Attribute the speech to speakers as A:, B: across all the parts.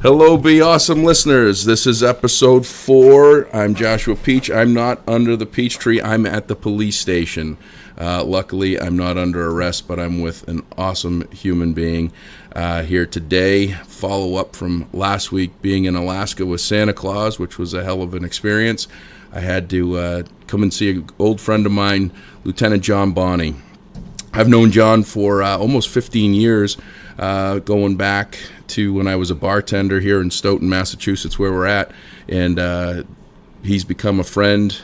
A: Hello, Be Awesome listeners. This is episode 4. I'm Joshua Peach. I'm not under the peach tree. I'm at the police station. Luckily, I'm not under arrest, but I'm with an awesome human being here today. Follow up from last week being in Alaska with Santa Claus, which was a hell of an experience. I had to come and see an old friend of mine, Lieutenant John Bonney. I've known John for almost 15 years, going back to when I was a bartender here in Stoughton, Massachusetts, where we're at, and he's become a friend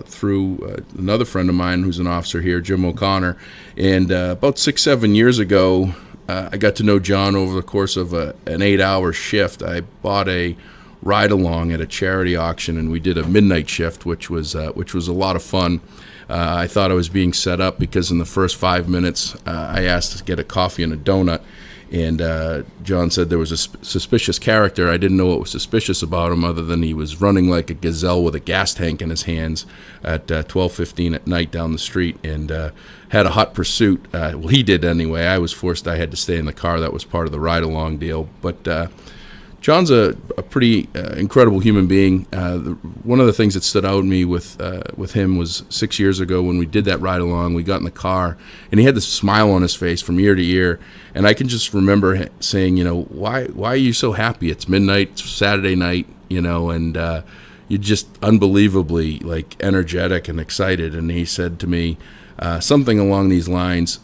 A: through another friend of mine who's an officer here, Jim O'Connor. And about 6-7 years ago, I got to know John over the course of an 8-hour shift. I bought a ride-along at a charity auction, and we did a midnight shift, which was a lot of fun. I thought I was being set up because in the first 5 minutes, I asked to get a coffee and a donut. And John said there was a suspicious character. I didn't know what was suspicious about him other than he was running like a gazelle with a gas tank in his hands at 12:15 at night down the street, and had a hot pursuit. Well, he did anyway. I had to stay in the car. That was part of the ride-along deal. But John's a pretty incredible human being. One of the things that stood out to me with him was 6 years ago when we did that ride-along. We got in the car, and he had this smile on his face from ear to ear. And I can just remember saying, why are you so happy? It's midnight, it's Saturday night, and you're just unbelievably energetic and excited. And he said to me something along these lines,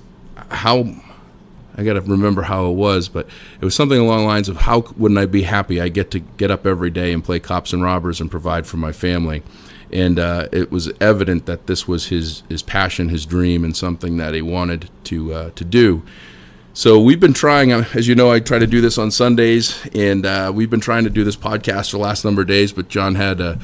A: I got to remember how it was, but it was something along the lines of, how wouldn't I be happy I get to get up every day and play cops and robbers and provide for my family? And it was evident that this was his passion, his dream, and something that he wanted to do. So we've been trying, as you know, I try to do this on Sundays, and we've been trying to do this podcast for the last number of days, but John had a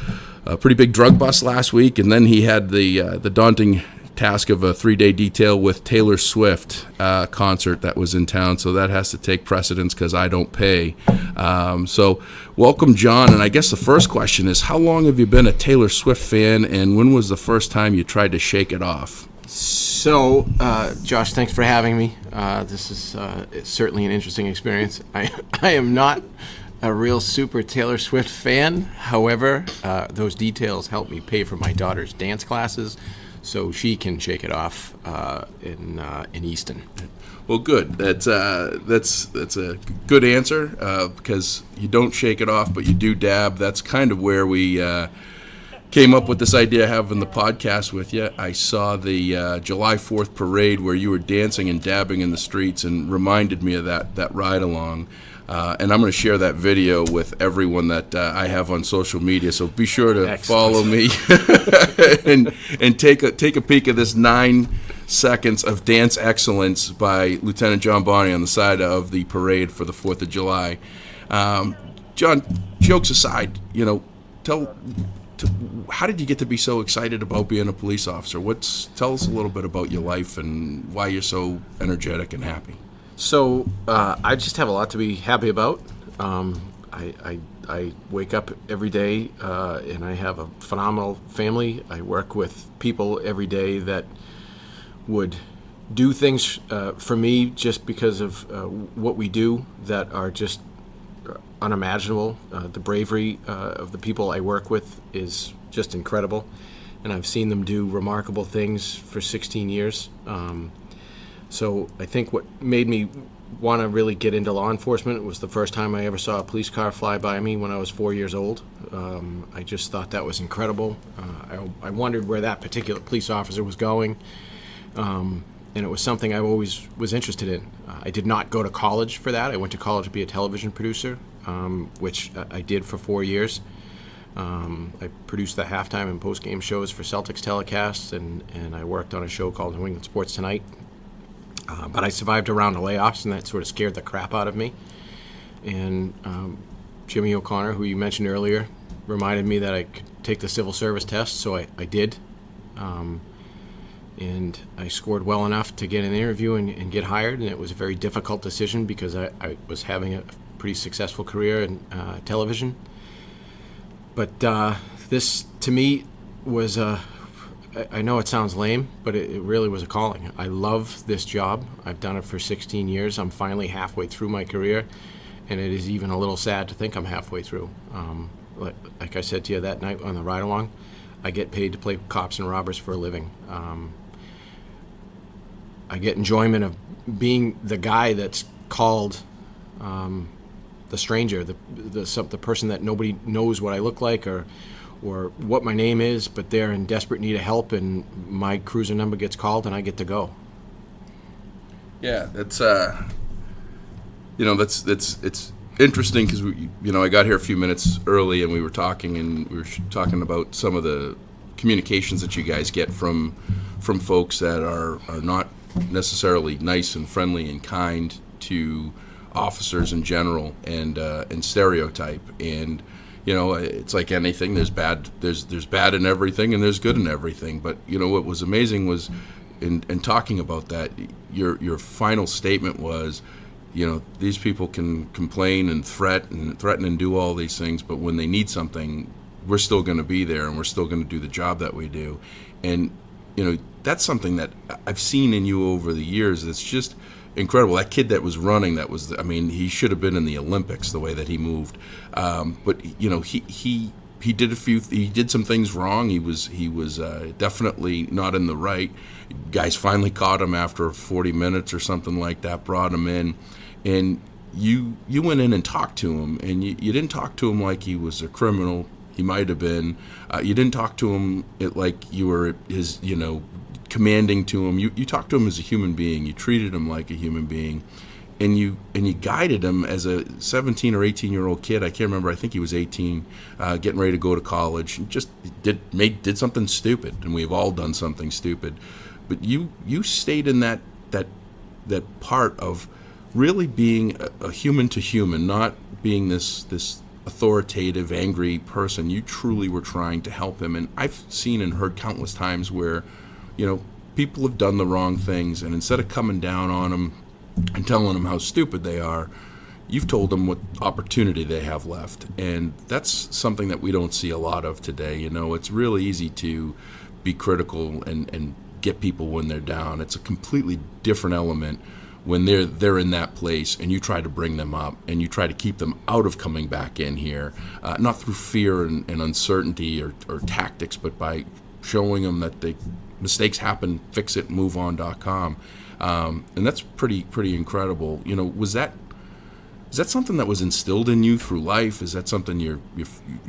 A: pretty big drug bust last week, and then he had the daunting task of a 3-day detail with Taylor Swift concert that was in town, so that has to take precedence because I don't pay. So welcome, John, and I guess the first question is, how long have you been a Taylor Swift fan, and when was the first time you tried to shake it off?
B: So, Josh, thanks for having me. This is it's certainly an interesting experience. I am not a real super Taylor Swift fan. However, those details help me pay for my daughter's dance classes, so she can shake it off in Easton.
A: Well, good. That's a good answer because you don't shake it off, but you do dab. That's kind of where we came up with this idea of having the podcast with you. I saw the July 4th parade where you were dancing and dabbing in the streets and reminded me of that ride-along. And I'm going to share that video with everyone that I have on social media. So be sure to follow me and take a peek at this 9 seconds of dance excellence by Lieutenant John Bonney on the side of the parade for the 4th of July. John, jokes aside, how did you get to be so excited about being a police officer? Tell us a little bit about your life and why you're so energetic and happy.
B: So I just have a lot to be happy about. I wake up every day and I have a phenomenal family. I work with people every day that would do things for me just because of what we do that are just unimaginable. The bravery of the people I work with is just incredible, and I've seen them do remarkable things for 16 years. So I think what made me want to really get into law enforcement was the first time I ever saw a police car fly by me when I was 4 years old. I just thought that was incredible. I wondered where that particular police officer was going. And it was something I always was interested in. I did not go to college for that. I went to college to be a television producer, which I did for 4 years. I produced the halftime and post-game shows for Celtics telecasts, and I worked on a show called New England Sports Tonight. But I survived a round of layoffs, and that sort of scared the crap out of me. And Jimmy O'Connor, who you mentioned earlier, reminded me that I could take the civil service test, so I did. And I scored well enough to get an interview and get hired, and it was a very difficult decision because I was having a pretty successful career in television. But this, to me, was I know it sounds lame, but it really was a calling. I love this job. I've done it for 16 years. I'm finally halfway through my career, and it is even a little sad to think I'm halfway through. Like I said to you that night on the ride-along, I get paid to play cops and robbers for a living. I get enjoyment of being the guy that's called the stranger, the person that nobody knows what I look like or what my name is, but they're in desperate need of help, and my cruiser number gets called, and I get to go.
A: Yeah, that's it's interesting because I got here a few minutes early, and we were talking about some of the communications that you guys get from folks that are not necessarily nice and friendly and kind to officers in general, and stereotype. And it's like anything. There's bad in everything, and there's good in everything. But what was amazing was in talking about that, your final statement was, these people can complain and threaten and do all these things, but when they need something, we're still going to be there, and we're still going to do the job that we do. And that's something that I've seen in you over the years. That's just incredible. That kid that was running, he should have been in the Olympics the way that he moved. But he did some things wrong. He was definitely not in the right. Guys finally caught him after 40 minutes or something like that, brought him in, and you went in and talked to him, and you didn't talk to him like he was a criminal. He might have been. You didn't talk to him like you were his, commanding to him. You talked to him as a human being. You treated him like a human being, and you guided him as a 17 or 18-year-old kid. I can't remember. I think he was 18, getting ready to go to college. And just did something stupid, and we've all done something stupid. But you stayed in that part of really being a human to human, not being this authoritative, angry person. You truly were trying to help him. And I've seen and heard countless times where people have done the wrong things, and instead of coming down on them and telling them how stupid they are, you've told them what opportunity they have left. And that's something that we don't see a lot of today. It's really easy to be critical and get people when they're down. It's a completely different element when they're in that place, and you try to bring them up, and you try to keep them out of coming back in here, not through fear and uncertainty or tactics, but by showing them that mistakes happen, fix it, move on.com. And that's pretty incredible. Is that something that was instilled in you through life? Is that something your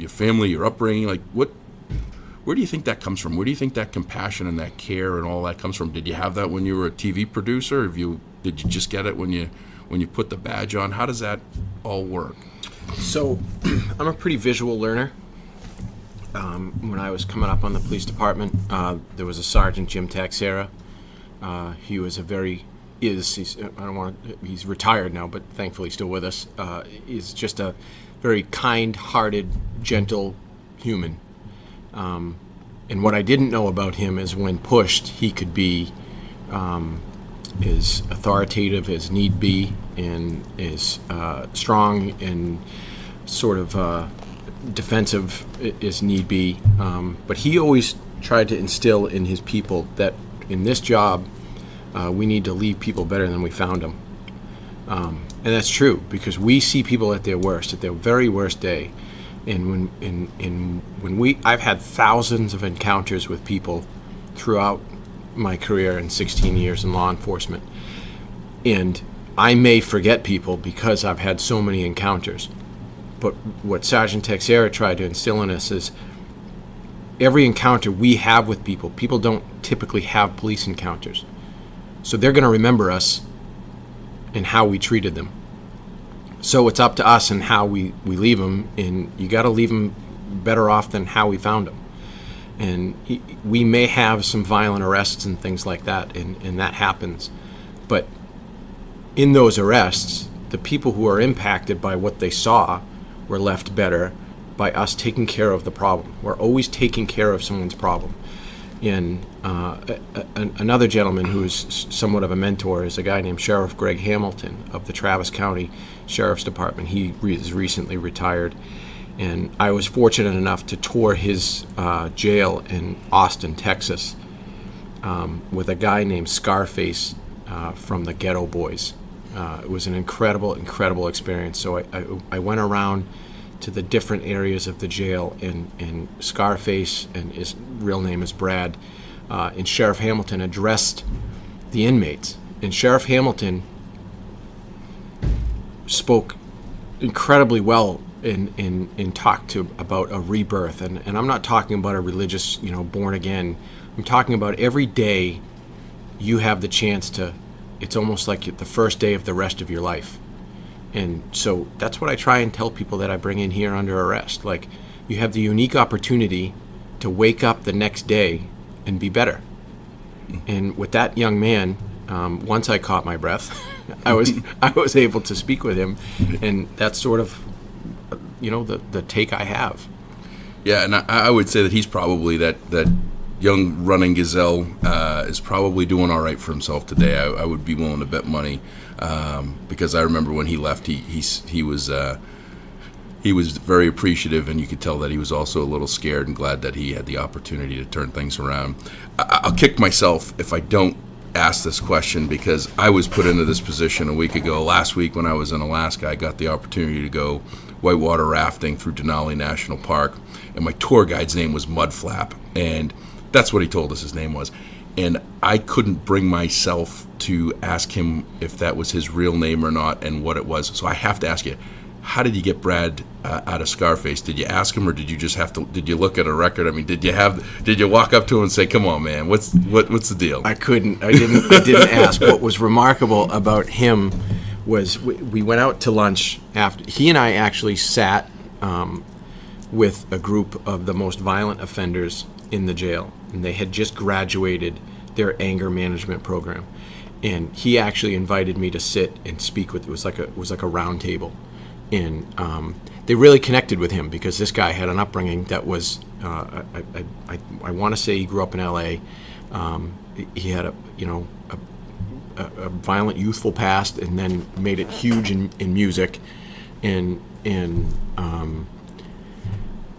A: family, your upbringing, like where do you think that comes from? Where do you think that compassion and that care and all that comes from? Did you have that when you were a TV producer? Did you just get it when you put the badge on? How does that all work?
B: So I'm a pretty visual learner. When I was coming up on the police department, there was a Sergeant Jim Taxera. He was he's retired now, but thankfully still with us. He's just a very kind-hearted, gentle human. And what I didn't know about him is when pushed, he could be as authoritative as need be, and as strong and sort of defensive as need be. But he always tried to instill in his people that in this job, we need to leave people better than we found them. And that's true, because we see people at their worst, at their very worst day. And I've had thousands of encounters with people throughout my career in 16 years in law enforcement. And I may forget people because I've had so many encounters. But what Sergeant Texera tried to instill in us is every encounter we have with people don't typically have police encounters. So they're going to remember us and how we treated them. So it's up to us and how we leave them, and you got to leave them better off than how we found them. And we may have some violent arrests and things like that, and that happens. But in those arrests, the people who are impacted by what they saw were left better by us taking care of the problem. We're always taking care of someone's problem. And another gentleman who's somewhat of a mentor is a guy named Sheriff Greg Hamilton of the Travis County Sheriff's Department. He is recently retired. And I was fortunate enough to tour his jail in Austin, Texas, with a guy named Scarface from the Ghetto Boys. It was an incredible experience. So I went around to the different areas of the jail, and Scarface, and his real name is Brad, and Sheriff Hamilton addressed the inmates. And Sheriff Hamilton spoke incredibly well and talked about a rebirth. And I'm not talking about a religious, born again. I'm talking about every day you have the chance to, it's almost like the first day of the rest of your life. And so that's what I try and tell people that I bring in here under arrest. Like, you have the unique opportunity to wake up the next day and be better. And with that young man, once I caught my breath, I was able to speak with him, and that's sort of, the take I have.
A: Yeah, and I would say that he's probably that young running gazelle is probably doing all right for himself today. I would be willing to bet money, because I remember when he left, he was very appreciative, and you could tell that he was also a little scared and glad that he had the opportunity to turn things around. I'll kick myself if I don't ask this question, because I was put into this position a week ago. Last week when I was in Alaska, I got the opportunity to go whitewater rafting through Denali National Park, and my tour guide's name was Mudflap, and that's what he told us his name was. And I couldn't bring myself to ask him if that was his real name or not and what it was. So I have to ask you, how did you get Brad out of Scarface? Did you ask him, or did you just have to? Did you look at a record? I mean, did you walk up to him and say, "Come on, man, what's the deal?"
B: I couldn't. I didn't ask. What was remarkable about him was we went out to lunch after. He and I actually sat with a group of the most violent offenders in the jail, and they had just graduated their anger management program. And he actually invited me to sit and speak with. It was like a round table. And they really connected with him, because this guy had an upbringing that was, I want to say he grew up in L.A. He had a violent, youthful past, and then made it huge in music, and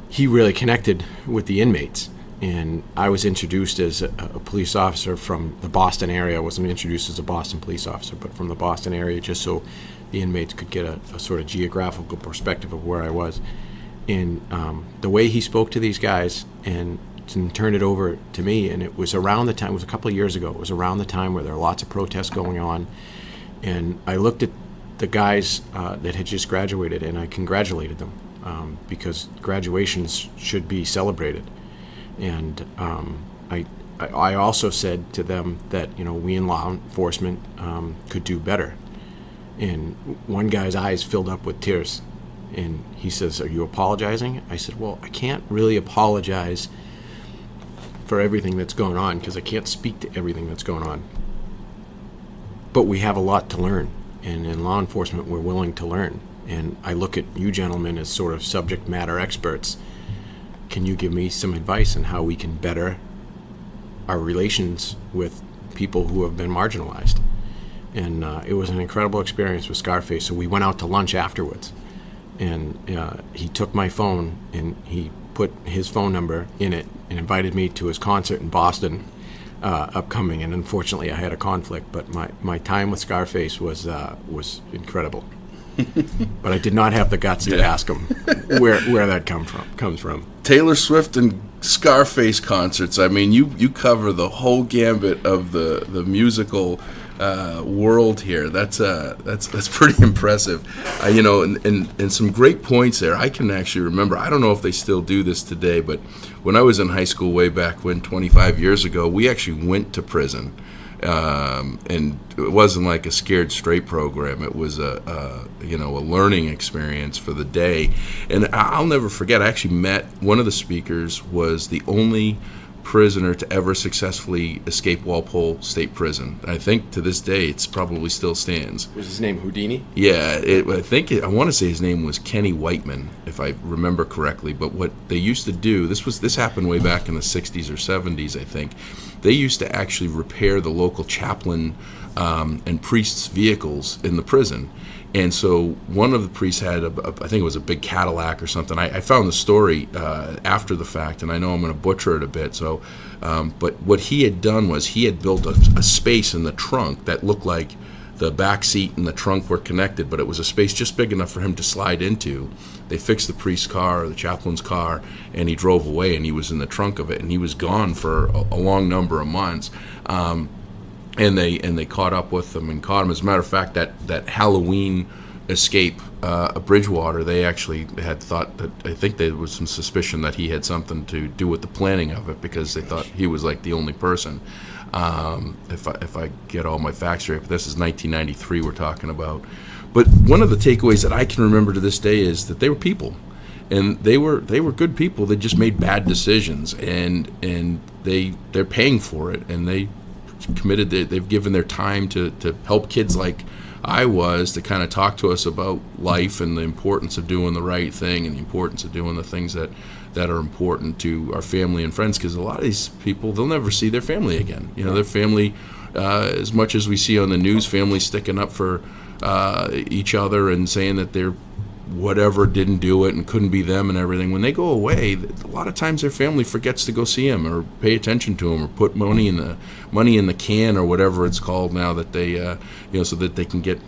B: he really connected with the inmates. And I was introduced as a police officer from the Boston area. I wasn't introduced as a Boston police officer, but from the Boston area, just so the inmates could get a sort of geographical perspective of where I was. And the way he spoke to these guys and turned it over to me, and it was around the time, it was a couple of years ago, it was around the time where there were lots of protests going on. And I looked at the guys that had just graduated, and I congratulated them, because graduations should be celebrated. And I also said to them that, we in law enforcement could do better. And one guy's eyes filled up with tears, and he says, "Are you apologizing?" I said, "Well, I can't really apologize for everything that's going on, because I can't speak to everything that's going on. But we have a lot to learn, and in law enforcement, we're willing to learn. And I look at you gentlemen as sort of subject matter experts. Can you give me some advice on how we can better our relations with people who have been marginalized?" And it was an incredible experience with Scarface. So we went out to lunch afterwards, and he took my phone and he put his phone number in it and invited me to his concert in Boston upcoming. And unfortunately, I had a conflict, but my time with Scarface was incredible. But I did not have the guts to ask him where that comes from.
A: Taylor Swift and Scarface concerts. I mean, you cover the whole gambit of the musical world here. That's pretty impressive. And some great points there. I can actually remember, I don't know if they still do this today, but when I was in high school way back when, 25 years ago, we actually went to prison. And it wasn't like a scared straight program. It was a learning experience for the day. And I'll never forget, I actually met one of the speakers, was the only prisoner to ever successfully escape Walpole State Prison. I think to this day it's probably still stands.
B: Was his name Houdini?
A: Yeah, I want to say his name was Kenny Whiteman, if I remember correctly. But what they used to do, this happened way back in the 60s or 70s, I think. They used to actually repair the local chaplain and priests' vehicles in the prison. And so one of the priests had, I think it was a big Cadillac or something. I found the story after the fact, and I know I'm going to butcher it a bit. So, but what he had done was he had built a space in the trunk that looked like the back seat and the trunk were connected, but it was a space just big enough for him to slide into. They fixed the priest's car, or the chaplain's car, and he drove away, and he was in the trunk of it, and he was gone for a long number of months. And they caught up with him and caught him. As a matter of fact, that Halloween escape Bridgewater, they actually had thought that, I think there was some suspicion that he had something to do with the planning of it, because they thought he was like the only person. If I get all my facts right, but this is 1993 we're talking about. But one of the takeaways that I can remember to this day is that they were people, and they were good people. They just made bad decisions, and they're paying for it, and they've given their time to help kids like I was, to kind of talk to us about life and the importance of doing the right thing, and the importance of doing the things that are important to our family and friends, because a lot of these people, they'll never see their family again. Their family, as much as we see on the news, families sticking up for each other and saying that they're whatever didn't do it and couldn't be them and everything. When they go away, a lot of times their family forgets to go see them or pay attention to them, or put money in the can, or whatever it's called now, that they so that they can get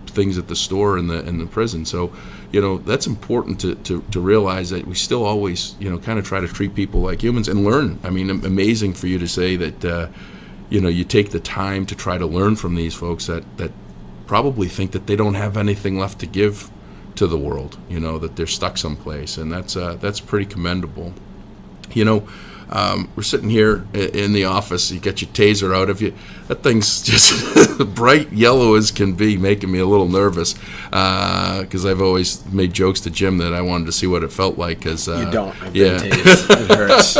A: things at the store in the prison. So that's important to realize, that we still always kind of try to treat people like humans and learn. I mean, amazing for you to say that you take the time to try to learn from these folks that probably think that they don't have anything left to give to the world, that they're stuck someplace, and that's pretty commendable. We're sitting here in the office. You got your taser out of you. That thing's just bright yellow as can be, making me a little nervous, because I've always made jokes to Jim that I wanted to see what it felt like. Cause,
B: you don't. I've been tased. It hurts.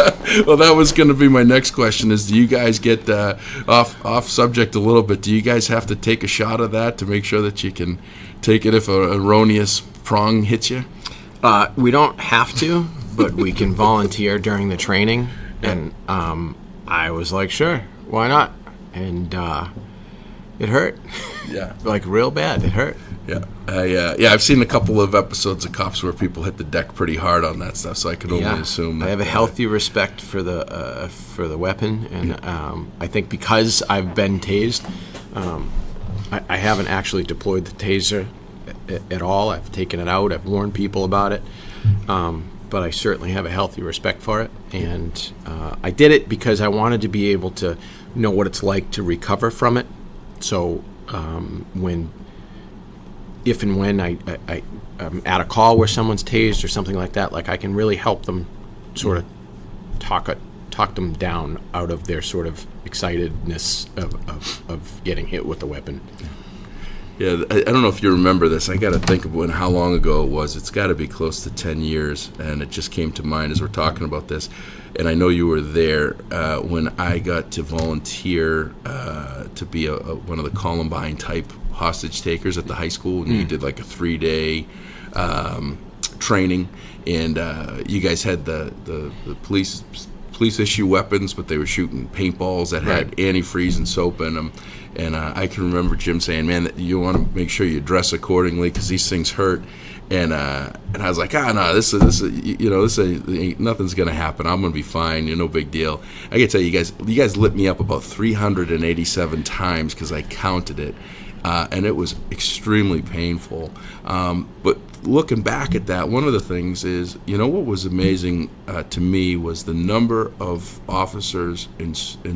A: Well, that was going to be my next question, is do you guys get off subject a little bit? Do you guys have to take a shot of that to make sure that you can take it if an erroneous prong hits you?
B: We don't have to, but we can volunteer during the training. And I was like, sure, why not? And it hurt.
A: Yeah.
B: Like real bad. It hurt.
A: Yeah. I've seen a couple of episodes of Cops where people hit the deck pretty hard on that stuff, so I can only assume that.
B: I have a healthy respect for the weapon, and I think because I've been tased, I haven't actually deployed the taser at all. I've taken it out. I've warned people about it. But I certainly have a healthy respect for it. And I did it because I wanted to be able to know what it's like to recover from it. So if and when I'm at a call where someone's tased or something like that, like I can really help them sort of talk them down out of their sort of excitedness of getting hit with the weapon.
A: Yeah, I don't know if you remember this. I got to think of how long ago it was. It's got to be close to 10 years, and it just came to mind as we're talking about this. And I know you were there when I got to volunteer to be one of the Columbine-type hostage takers at the high school, and you did like a 3-day training, and you guys had the police issue weapons, but they were shooting paintballs that had antifreeze and soap in them. And I can remember Jim saying, "Man, you want to make sure you dress accordingly because these things hurt." And I was like, no, this ain't, nothing's gonna happen. I'm gonna be fine. No big deal. I can tell you guys lit me up about 387 times because I counted it, and it was extremely painful. But looking back at that, one of the things is, what was amazing to me was the number of officers in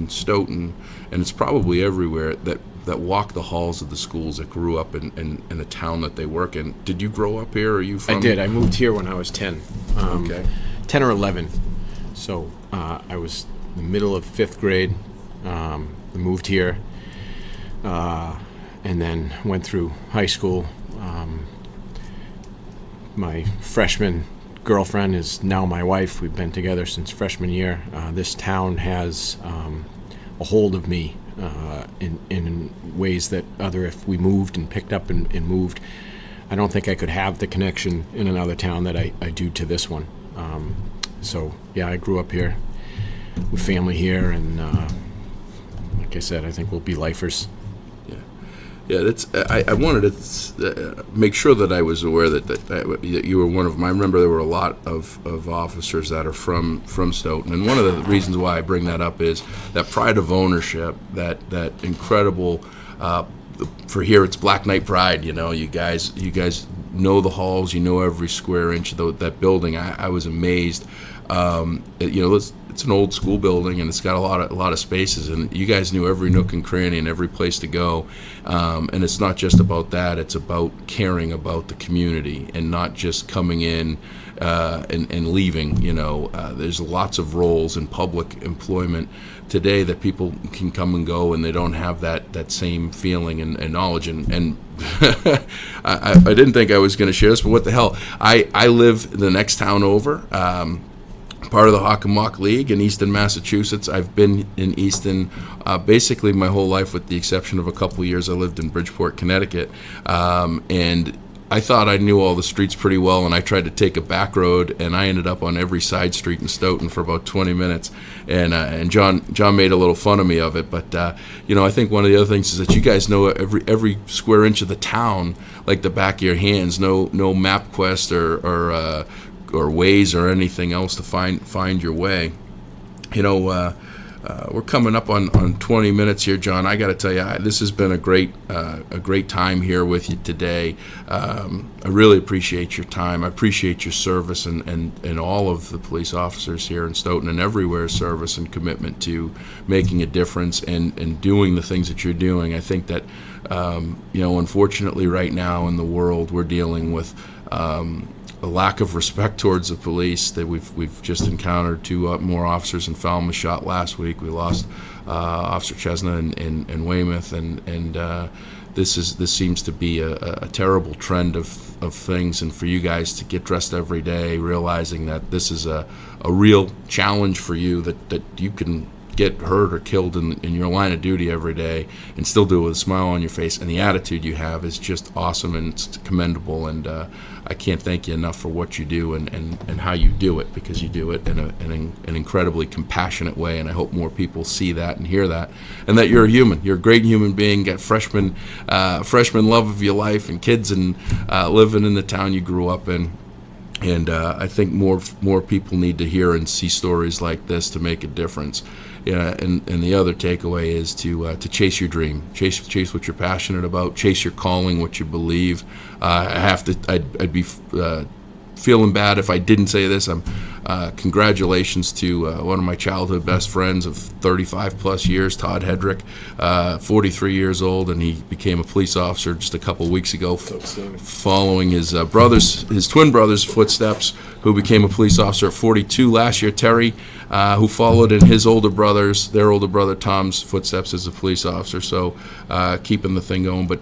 A: Stoughton, and it's probably everywhere, that walk the halls of the schools that grew up in the town that they work in. Did you grow up here? Or are you from?
B: I did. I moved here when I was 10.
A: Okay.
B: 10 or 11. So I was in the middle of 5th grade. I moved here, and then went through high school. My freshman girlfriend is now my wife. We've been together since freshman year. This town has a hold of me in ways that if we moved and picked up and moved, I don't think I could have the connection in another town that I do to this one. So yeah, I grew up here with family here, and like I said, I think we'll be lifers.
A: Yeah, that's. I wanted to make sure that I was aware that you were one of them. I remember there were a lot of officers that are from Stoughton, and one of the reasons why I bring that up is that pride of ownership, that incredible for here it's Black Knight Pride. You guys know the halls, you know every square inch of that building. I was amazed. It's an old school building, and it's got a lot of spaces, and you guys knew every nook and cranny and every place to go. And it's not just about that; it's about caring about the community and not just coming in and leaving. There's lots of roles in public employment today that people can come and go, and they don't have that same feeling and knowledge. And I didn't think I was going to share this, but what the hell? I live the next town over. Part of the Hockomock League in Easton, Massachusetts. I've been in Easton basically my whole life, with the exception of a couple of years I lived in Bridgeport, Connecticut. And I thought I knew all the streets pretty well, and I tried to take a back road, and I ended up on every side street in Stoughton for about 20 minutes. And John made a little fun of me of it. But I think one of the other things is that you guys know every square inch of the town like the back of your hands. No MapQuest or Waze or anything else to find your way. We're coming up on 20 minutes here, John. I got to tell you, this has been a great time here with you today. I really appreciate your time. I appreciate your service and all of the police officers here in Stoughton and everywhere, service and commitment to making a difference and doing the things that you're doing. I think that unfortunately right now in the world we're dealing with a lack of respect towards the police. That we've just encountered two more officers in Falmouth shot last week. We lost Officer Chesna in Weymouth, and this seems to be a terrible trend of things. And for you guys to get dressed every day, realizing that this is a real challenge for you, that you can get hurt or killed in your line of duty every day and still do it with a smile on your face, and the attitude you have is just awesome and it's commendable. And I can't thank you enough for what you do and how you do it, because you do it in an incredibly compassionate way. And I hope more people see that and hear that, and that you're a human. You're a great human being. Got freshman love of your life and kids, and living in the town you grew up in. And I think more people need to hear and see stories like this to make a difference. And the other takeaway is to chase your dream, chase what you're passionate about, chase your calling, what you believe. I'd be feeling bad if I didn't say this. Congratulations to one of my childhood best friends of 35 plus years, Todd Hedrick, 43 years old, and he became a police officer just a couple of weeks ago, following his twin brother's footsteps, who became a police officer at 42 last year. Terry, who followed in their older brother Tom's footsteps as a police officer. So keeping the thing going, but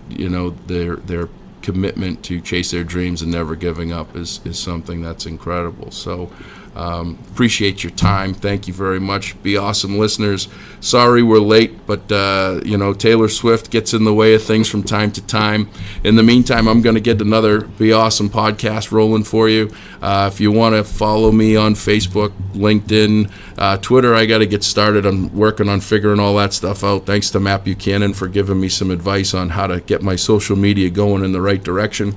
A: their commitment to chase their dreams and never giving up is something that's incredible. So appreciate your time. Thank you very much. Be awesome listeners. Sorry we're late, but Taylor Swift gets in the way of things from time to time. In the meantime, I'm going to get another Be Awesome podcast rolling for you. If you want to follow me on Facebook, LinkedIn, Twitter, I got to get started. I'm working on figuring all that stuff out. Thanks to Matt Buchanan for giving me some advice on how to get my social media going in the right direction.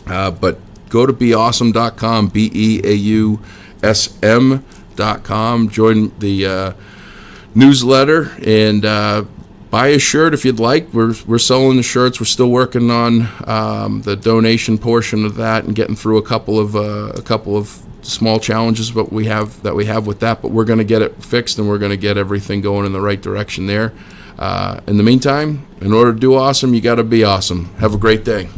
A: But go to beawesome.com, beausm.com. Join the newsletter and buy a shirt if you'd like. We're selling the shirts. We're still working on the donation portion of that and getting through a couple of small challenges that we have with that. But we're going to get it fixed, and we're going to get everything going in the right direction there. In the meantime, in order to do awesome, you got to be awesome. Have a great day.